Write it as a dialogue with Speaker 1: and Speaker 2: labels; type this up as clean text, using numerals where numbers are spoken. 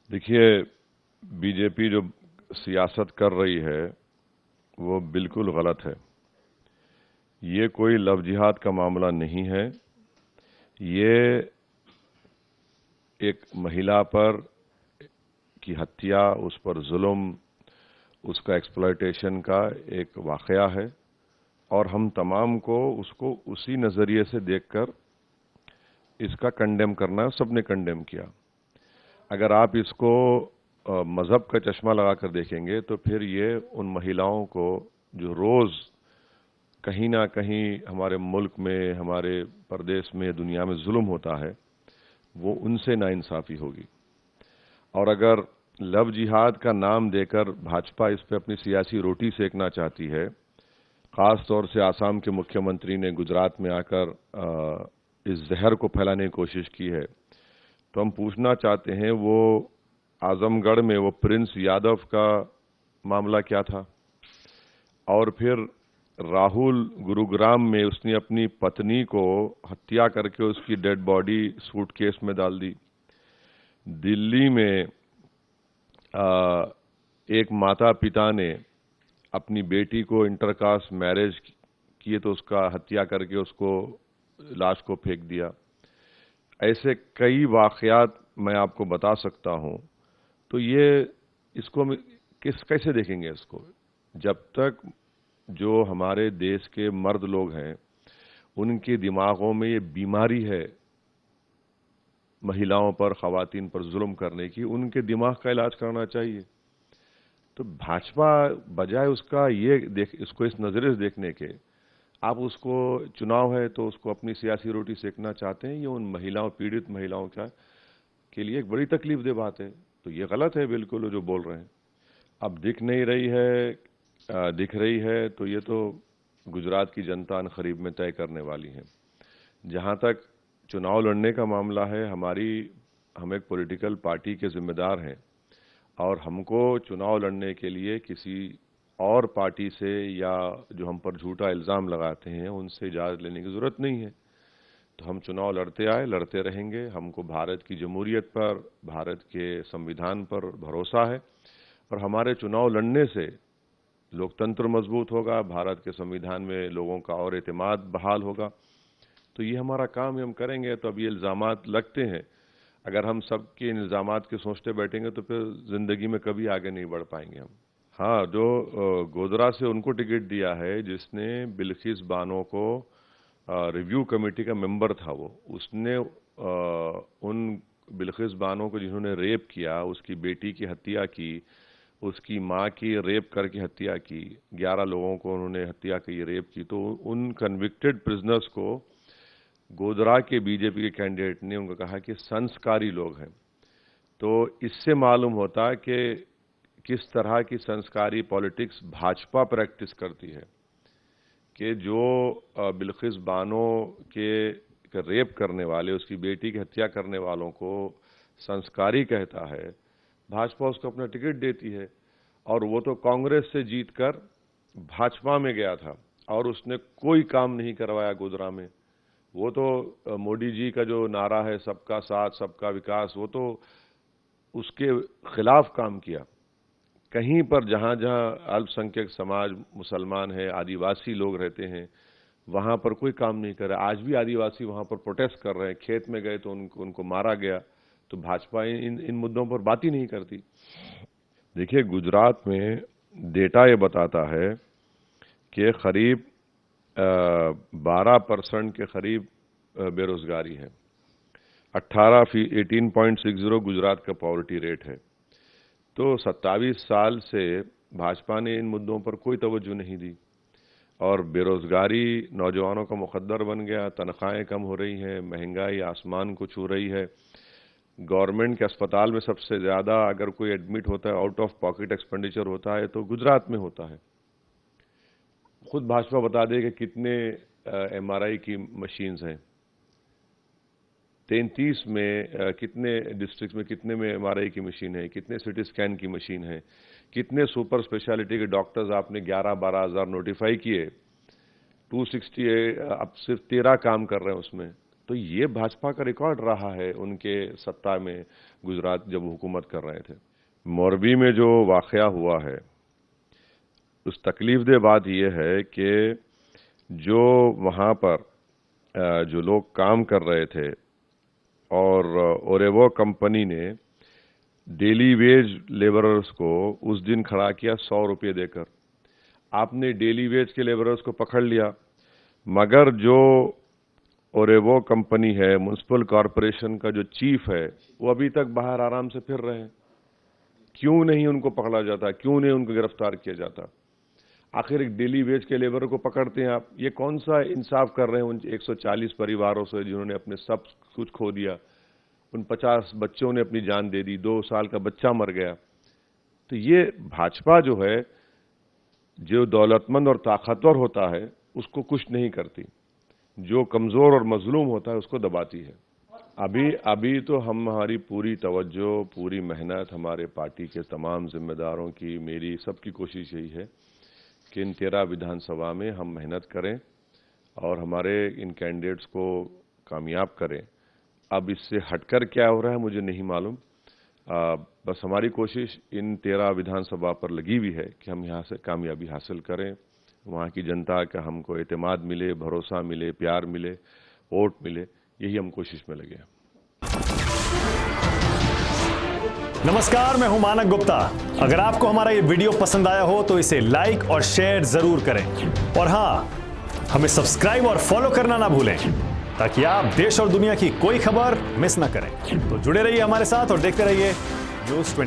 Speaker 1: देखिए, बीजेपी जो सियासत कर रही है वो बिल्कुल गलत है। ये कोई लव जिहाद का मामला नहीं है। ये एक महिला पर की हत्या, उस पर जुल्म, उसका एक्सप्लॉयटेशन का एक वाकया है और हम तमाम को उसको उसी नजरिए से देखकर इसका कंडेम करना है। सबने कंडेम किया। अगर आप इसको मजहब का चश्मा लगाकर देखेंगे तो फिर ये उन महिलाओं को जो रोज कहीं ना कहीं हमारे मुल्क में, हमारे प्रदेश में, दुनिया में जुल्म होता है, वो उनसे नाइंसाफी होगी। और अगर लव जिहाद का नाम देकर भाजपा इस पे अपनी सियासी रोटी सेकना चाहती है, खास तौर से आसाम के मुख्यमंत्री ने गुजरात में आकर इस जहर को फैलाने की कोशिश की है, तो हम पूछना चाहते हैं वो आजमगढ़ में वो प्रिंस यादव का मामला क्या था, और फिर राहुल गुरुग्राम में उसने अपनी पत्नी को हत्या करके उसकी डेड बॉडी सूटकेस में डाल दी। दिल्ली में एक माता पिता ने अपनी बेटी को इंटरकास्ट मैरिज किए तो उसका हत्या करके उसको लाश को फेंक दिया। ऐसे कई वाकयात मैं आपको बता सकता हूं। तो ये इसको कैसे देखेंगे इसको, जब तक जो हमारे देश के मर्द लोग हैं उनके दिमागों में ये बीमारी है महिलाओं पर, खवातीन पर जुल्म करने की, उनके दिमाग का इलाज करना चाहिए। तो भाजपा बजाय उसका इसको इस नजरिए से देखने के, आप उसको चुनाव है तो उसको अपनी सियासी रोटी सेकना चाहते हैं। ये उन महिलाओं, पीड़ित महिलाओं के लिए एक बड़ी तकलीफ दे बात है। तो ये गलत है बिल्कुल जो बोल रहे हैं। अब दिख नहीं रही है, दिख रही है तो ये तो गुजरात की जनता अनकरीब में तय करने वाली है। जहां तक चुनाव लड़ने का मामला है, हम एक पॉलिटिकल पार्टी के जिम्मेदार हैं और हमको चुनाव लड़ने के लिए किसी और पार्टी से या जो हम पर झूठा इल्जाम लगाते हैं उनसे इजाजत लेने की जरूरत नहीं है। तो हम चुनाव लड़ते आए, लड़ते रहेंगे। हमको भारत की जमहूरियत पर, भारत के संविधान पर भरोसा है और हमारे चुनाव लड़ने से लोकतंत्र मजबूत होगा, भारत के संविधान में लोगों का और एतमाद बहाल होगा। तो ये हमारा काम है, हम करेंगे। तो अब ये इल्जामात लगते हैं, अगर हम सबके इन इल्जामात के सोचते बैठेंगे तो फिर जिंदगी में कभी आगे नहीं बढ़ पाएंगे हम। हाँ, जो गोधरा से उनको टिकट दिया है जिसने बिल्किस बानो को, रिव्यू कमेटी का मेंबर था वो, उसने उन बिल्किस बानो को जिन्होंने रेप किया, उसकी बेटी की हत्या की, उसकी माँ की रेप करके हत्या की, 11 लोगों को उन्होंने हत्या की, रेप की, तो उन कन्विक्टेड प्रिजनर्स को गोधरा के बीजेपी के कैंडिडेट ने उनको कहा कि संस्कारी लोग हैं। तो इससे मालूम होता है कि किस तरह की संस्कारी पॉलिटिक्स भाजपा प्रैक्टिस करती है, कि जो बिल्किस बानो के रेप करने वाले, उसकी बेटी की हत्या करने वालों को संस्कारी कहता है, भाजपा उसको अपना टिकट देती है। और वो तो कांग्रेस से जीतकर भाजपा में गया था और उसने कोई काम नहीं करवाया गोधरा में। वो तो मोदी जी का जो नारा है सबका साथ सबका विकास, वो तो उसके खिलाफ काम किया। कहीं पर जहां जहां अल्पसंख्यक समाज, मुसलमान है, आदिवासी लोग रहते हैं, वहां पर कोई काम नहीं कर रहा। आज भी आदिवासी वहां पर प्रोटेस्ट कर रहे हैं, खेत में गए तो उनको मारा गया। तो भाजपा इन मुद्दों पर बात ही नहीं करती। देखिए, गुजरात में डेटा ये बताता है कि करीब 12% के करीब बेरोजगारी है। 18.60 गुजरात का पॉवर्टी रेट है। तो 27 साल से भाजपा ने इन मुद्दों पर कोई तवज्जो नहीं दी और बेरोजगारी नौजवानों का मुकद्दर बन गया। तनख्वाहें कम हो रही हैं, महंगाई आसमान को छू रही है। गवर्नमेंट के अस्पताल में सबसे ज्यादा अगर कोई एडमिट होता है, आउट ऑफ पॉकेट एक्सपेंडिचर होता है, तो गुजरात में होता है। खुद भाजपा बता दे कि कितने एमआरआई की मशीन्स हैं, 33 में कितने डिस्ट्रिक्ट में, कितने में एमआरआई की मशीन है, कितने सिटी स्कैन की मशीन है, कितने सुपर स्पेशलिटी के डॉक्टर्स आपने 11-12 हजार नोटिफाई किए, 260 अब सिर्फ 13 काम कर रहे हैं उसमें। तो ये भाजपा का रिकॉर्ड रहा है उनके सत्ता में, गुजरात जब हुकूमत कर रहे थे। मोरबी में जो वाकया हुआ है, उस तकलीफदेह बात यह है कि जो वहाँ पर जो लोग काम कर रहे थे और ओरेवो कंपनी ने डेली वेज लेबरर्स को उस दिन खड़ा किया 100 रुपये देकर। आपने डेली वेज के लेबरर्स को पकड़ लिया, मगर जो ओरेवो कंपनी है, म्युनिसिपल कॉरपोरेशन का जो चीफ है, वो अभी तक बाहर आराम से फिर रहे हैं। क्यों नहीं उनको पकड़ा जाता? क्यों नहीं उनको गिरफ्तार किया जाता? आखिर एक डेली वेज के लेबर को पकड़ते हैं आप, ये कौन सा इंसाफ कर रहे हैं उन 140 परिवारों से जिन्होंने अपने सब कुछ खो दिया? उन 50 बच्चों ने अपनी जान दे दी, 2 साल का बच्चा मर गया। तो ये भाजपा जो है, जो दौलतमंद और ताकतवर होता है उसको कुछ नहीं करती, जो कमजोर और मजलूम होता है उसको दबाती है। अभी तो हमारी पूरी तवज्जो, पूरी मेहनत, हमारे पार्टी के तमाम जिम्मेदारों की, मेरी, सबकी कोशिश यही है कि इन 13 विधानसभा में हम मेहनत करें और हमारे इन कैंडिडेट्स को कामयाब करें। अब इससे हटकर क्या हो रहा है मुझे नहीं मालूम। बस हमारी कोशिश इन 13 विधानसभा पर लगी हुई है कि हम यहाँ से कामयाबी हासिल करें, वहाँ की जनता का हमको एतमाद मिले, भरोसा मिले, प्यार मिले, वोट मिले, यही हम कोशिश में लगे हैं।
Speaker 2: नमस्कार, मैं हूं मानक गुप्ता। अगर आपको हमारा ये वीडियो पसंद आया हो तो इसे लाइक और शेयर जरूर करें, और हां, हमें सब्सक्राइब और फॉलो करना ना भूलें ताकि आप देश और दुनिया की कोई खबर मिस ना करें। तो जुड़े रहिए हमारे साथ और देखते रहिए न्यूज़ 24।